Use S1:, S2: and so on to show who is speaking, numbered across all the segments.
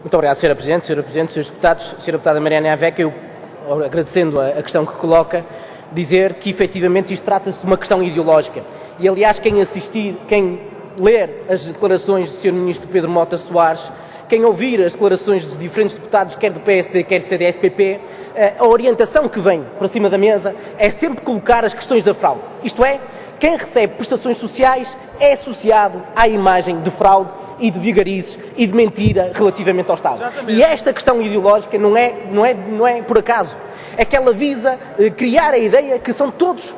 S1: Muito obrigado, Sra. Presidente, Srs. Deputados, Sra. Deputada Mariana Aveca, eu, agradecendo a questão que coloca, dizer que efetivamente isto trata-se de uma questão ideológica. E aliás, quem ler as declarações do Sr. Ministro Pedro Mota Soares, quem ouvir as declarações dos diferentes deputados, quer do PSD, quer do CDS-PP, a orientação que vem para cima da mesa é sempre colocar as questões da fraude. Isto é, quem recebe prestações sociais é associado à imagem de fraude e de vigarices e de mentira relativamente ao Estado. Exatamente. E esta questão ideológica não é por acaso. É que ela visa criar a ideia que são todos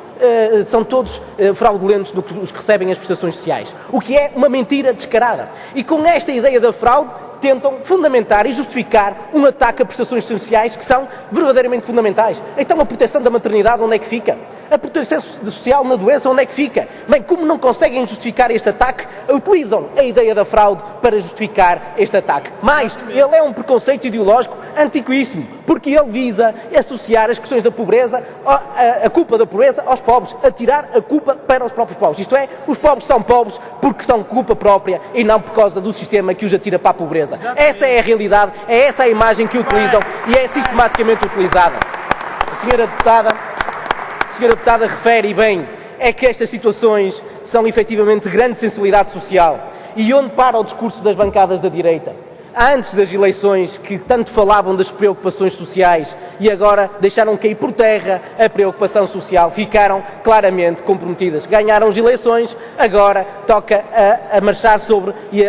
S1: fraudulentos os que recebem as prestações sociais. O que é uma mentira descarada. E com esta ideia da fraude, tentam fundamentar e justificar um ataque a prestações sociais que são verdadeiramente fundamentais. Então a proteção da maternidade onde é que fica? A proteção social na doença onde é que fica? Bem, como não conseguem justificar este ataque, utilizam a ideia da fraude para justificar este ataque. Mas ele é um preconceito ideológico antiquíssimo, porque ele visa associar as questões da pobreza, a culpa da pobreza aos pobres, atirar a culpa para os próprios pobres. Isto é, os pobres são pobres porque são culpa própria e não por causa do sistema que os atira para a pobreza. Essa é a realidade, é essa a imagem que utilizam e é sistematicamente utilizada. A senhora deputada refere bem, é que estas situações são efetivamente de grande sensibilidade social. E onde para o discurso das bancadas da direita? Antes das eleições, que tanto falavam das preocupações sociais e agora deixaram cair por terra a preocupação social, ficaram claramente comprometidas. Ganharam as eleições, agora toca a marchar sobre e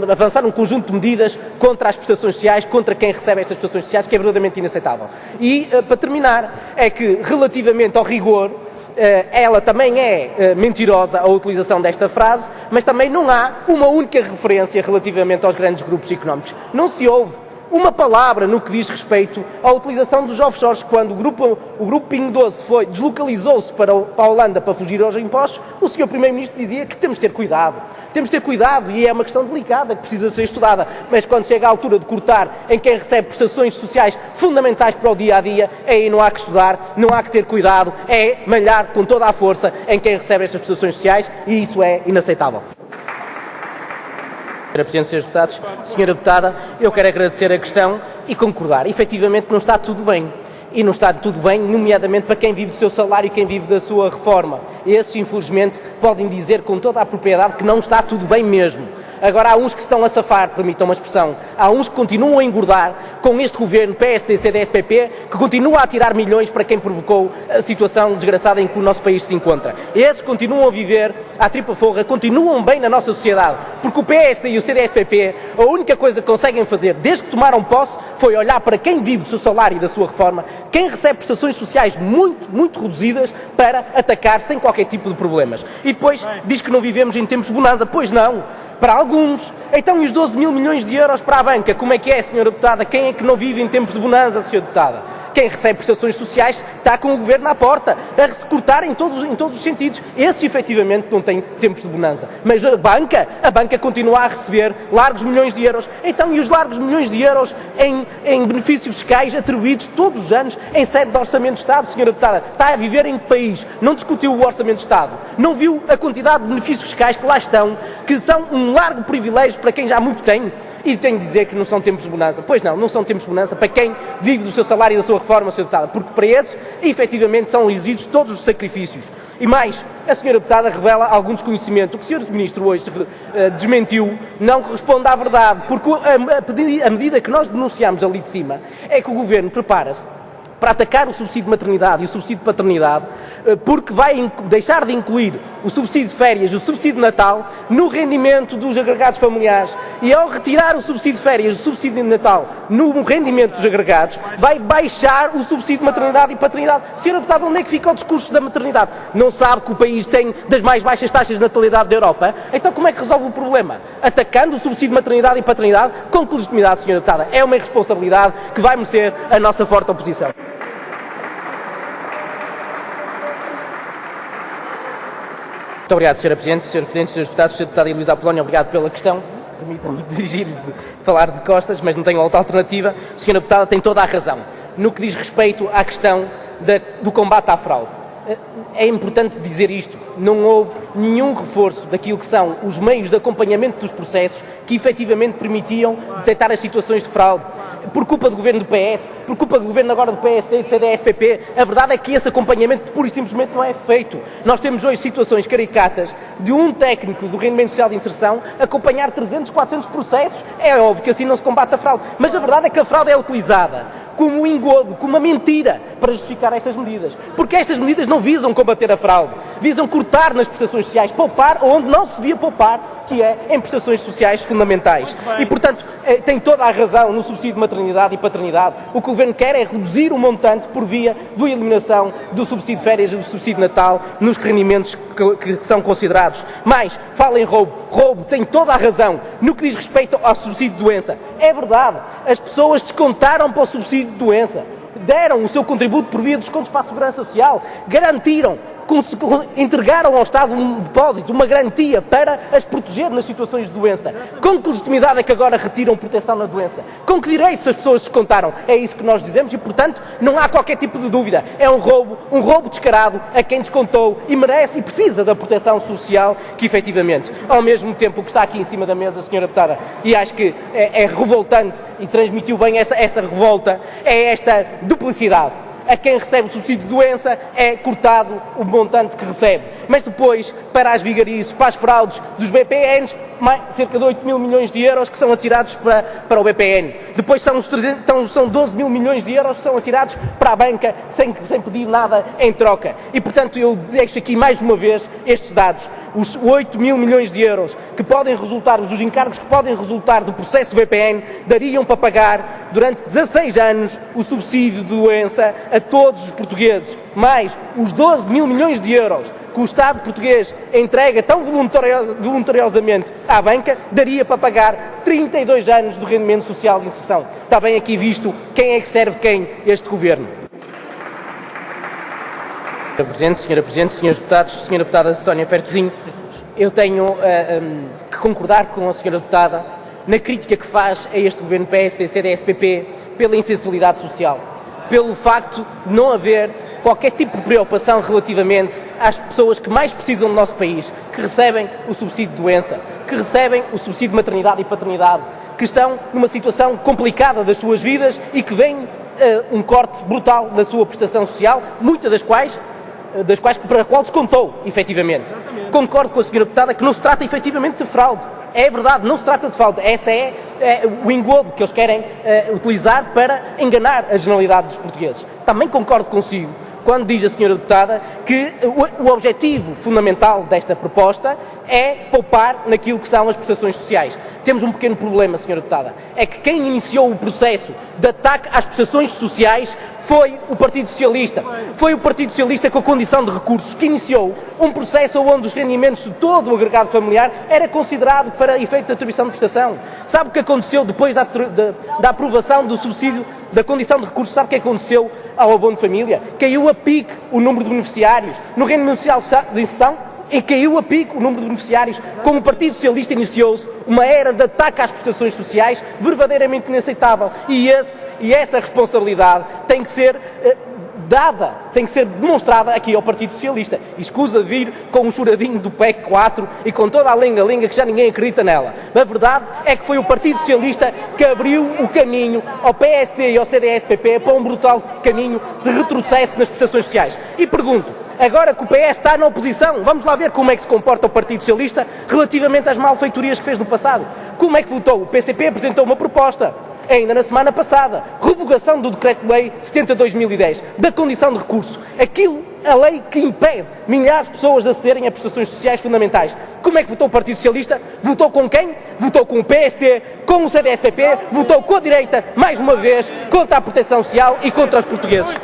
S1: avançar um conjunto de medidas contra as prestações sociais, contra quem recebe estas prestações sociais, que é verdadeiramente inaceitável. E, para terminar, é que relativamente ao rigor, ela também é mentirosa a utilização desta frase, mas também não há uma única referência relativamente aos grandes grupos económicos. Não se ouve uma palavra no que diz respeito à utilização dos offshores. Quando o grupo Pingo Doce deslocalizou-se para a Holanda para fugir aos impostos, o Sr. Primeiro-Ministro dizia que temos de ter cuidado. Temos de ter cuidado e é uma questão delicada que precisa ser estudada. Mas quando chega a altura de cortar em quem recebe prestações sociais fundamentais para o dia-a-dia, aí não há que estudar, não há que ter cuidado, é malhar com toda a força em quem recebe estas prestações sociais e isso é inaceitável. Sra. Presidente, Srs. Deputados, Sra. Deputada, eu quero agradecer a questão e concordar. Efetivamente não está tudo bem. E não está tudo bem, nomeadamente para quem vive do seu salário e quem vive da sua reforma. Esses, infelizmente, podem dizer com toda a propriedade que não está tudo bem mesmo. Agora, há uns que estão a safar, permitam uma expressão, há uns que continuam a engordar com este governo PSD, CDS-PP, que continua a tirar milhões para quem provocou a situação desgraçada em que o nosso país se encontra. Esses continuam a viver à tripa forra, continuam bem na nossa sociedade, porque o PSD e o CDS-PP, a única coisa que conseguem fazer, desde que tomaram posse, foi olhar para quem vive do seu salário e da sua reforma, quem recebe prestações sociais muito reduzidas, para atacar sem qualquer tipo de problemas. E depois diz que não vivemos em tempos de bonança. Pois não. Para alguns. Então e os 12 mil milhões de euros para a banca? Como é que é, Sra. Deputada? Quem é que não vive em tempos de bonança, Sra. Deputada? Quem recebe prestações sociais está com o governo à porta, a se cortar em todos os sentidos. Esses, efetivamente, não têm tempos de bonança. Mas a banca continua a receber largos milhões de euros. Então, e os largos milhões de euros em benefícios fiscais atribuídos todos os anos em sede de Orçamento de Estado, Sra. Deputada? Está a viver em que país? Não discutiu o Orçamento de Estado? Não viu a quantidade de benefícios fiscais que lá estão, que são um largo privilégio para quem já muito tem? E tenho de dizer que não são tempos de bonança. Pois não são tempos de bonança para quem vive do seu salário e da sua reforma, Sra. Deputada, porque para esses, efetivamente, são exigidos todos os sacrifícios. E mais, a Sra. Deputada revela algum desconhecimento. O que o Sr. Ministro hoje desmentiu não corresponde à verdade, porque a medida que nós denunciamos ali de cima é que o Governo prepara-se para atacar o subsídio de maternidade e o subsídio de paternidade, porque vai deixar de incluir o subsídio de férias e o subsídio de Natal no rendimento dos agregados familiares. E ao retirar o subsídio de férias e o subsídio de Natal no rendimento dos agregados, vai baixar o subsídio de maternidade e paternidade. Sra. Deputada, onde é que fica o discurso da maternidade? Não sabe que o país tem das mais baixas taxas de natalidade da Europa? Então como é que resolve o problema? Atacando o subsídio de maternidade e paternidade? Com que legitimidade, Sra. Deputada? É uma irresponsabilidade que vai merecer a nossa forte oposição. Muito obrigado, Sra. Presidente, Srs. Deputados, Sra. Deputada Luísa Apolónia, obrigado pela questão. Permitam-me dirigir-lhe de falar de costas, mas não tenho outra alternativa. A Sra. Deputada tem toda a razão no que diz respeito à questão do combate à fraude. é importante dizer isto, não houve nenhum reforço daquilo que são os meios de acompanhamento dos processos que efetivamente permitiam detectar as situações de fraude. Por culpa do governo do PS, por culpa do governo agora do PSD e do CDS-PP, a verdade é que esse acompanhamento pura e simplesmente não é feito. Nós temos hoje situações caricatas de um técnico do rendimento social de inserção acompanhar 300, 400 processos. É óbvio que assim não se combate a fraude, mas a verdade é que a fraude é utilizada como um engodo, como uma mentira para justificar estas medidas. Porque estas medidas não visam combater a fraude, visam cortar nas prestações sociais, poupar onde não se devia poupar, que é em prestações sociais fundamentais. E, portanto, tem toda a razão no subsídio de maternidade e paternidade. O que o Governo quer é reduzir o montante por via da eliminação do subsídio de férias e do subsídio de Natal nos rendimentos que são considerados. Mas, fala em roubo. Roubo tem toda a razão no que diz respeito ao subsídio de doença. É verdade, as pessoas descontaram para o subsídio de doença, deram o seu contributo por via dos descontos para a Segurança Social, garantiram, entregaram ao Estado um depósito, uma garantia para as proteger nas situações de doença. Com que legitimidade é que agora retiram proteção na doença? Com que direitos as pessoas descontaram? É isso que nós dizemos e, portanto, não há qualquer tipo de dúvida. É um roubo descarado a quem descontou e merece e precisa da proteção social que, efetivamente, ao mesmo tempo o que está aqui em cima da mesa, Sra. Deputada, e acho que é revoltante e transmitiu bem essa revolta, é esta duplicidade. A quem recebe o subsídio de doença é cortado o montante que recebe. Mas depois, para as vigarices, para as fraudes dos BPNs, cerca de 8 mil milhões de euros que são atirados para o BPN. Depois são 12 mil milhões de euros que são atirados para a banca sem pedir nada em troca. E, portanto, eu deixo aqui mais uma vez estes dados. Os 8 mil milhões de euros que podem resultar, dos encargos que podem resultar do processo BPN, dariam para pagar durante 16 anos o subsídio de doença a todos os portugueses. Mais os 12 mil milhões de euros que o Estado português entrega tão voluntariosamente à banca, daria para pagar 32 anos do rendimento social de inserção. Está bem aqui visto quem é que serve quem este governo. Sr. Presidente, Srs. Deputados, Sra. Deputada Sónia Fertozinho, eu tenho que concordar com a Sra. Deputada na crítica que faz a este governo PSD, CDS-PP, pela insensibilidade social, pelo facto de não haver qualquer tipo de preocupação relativamente às pessoas que mais precisam do nosso país, que recebem o subsídio de doença, que recebem o subsídio de maternidade e paternidade, que estão numa situação complicada das suas vidas e que vem um corte brutal na sua prestação social, muitas das quais para a qual descontou, efetivamente. Exatamente. Concordo com a Sra. Deputada que não se trata efetivamente de fraude. É verdade, não se trata de fraude. Essa é o engodo que eles querem utilizar para enganar a generalidade dos portugueses. Também concordo consigo quando diz a Sra. Deputada que o objetivo fundamental desta proposta é poupar naquilo que são as prestações sociais. Temos um pequeno problema, Sra. Deputada, é que quem iniciou o processo de ataque às prestações sociais foi o Partido Socialista. Foi o Partido Socialista com a condição de recursos que iniciou um processo onde os rendimentos de todo o agregado familiar era considerado para efeito de atribuição de prestação. Sabe o que aconteceu depois da aprovação do subsídio da condição de recursos? Sabe o que aconteceu ao abono de família? Caiu a pique o número de beneficiários. No rendimento social de inserção, caiu a pique o número de beneficiários. Com o Partido Socialista iniciou-se uma era de ataque às prestações sociais verdadeiramente inaceitável. E essa responsabilidade tem que ser dada, tem que ser demonstrada aqui ao Partido Socialista. E escusa de vir com o choradinho do PEC 4 e com toda a lenga-lenga que já ninguém acredita nela. A verdade é que foi o Partido Socialista que abriu o caminho ao PSD e ao CDS-PP para um brutal caminho de retrocesso nas prestações sociais. E pergunto, agora que o PS está na oposição, vamos lá ver como é que se comporta o Partido Socialista relativamente às malfeitorias que fez no passado. Como é que votou? O PCP apresentou uma proposta, ainda na semana passada, revogação do Decreto-Lei 70/2010, da condição de recurso. A lei que impede milhares de pessoas de acederem a prestações sociais fundamentais. Como é que votou o Partido Socialista? Votou com quem? Votou com o PSD, com o CDS-PP, votou com a direita, mais uma vez, contra a proteção social e contra os portugueses.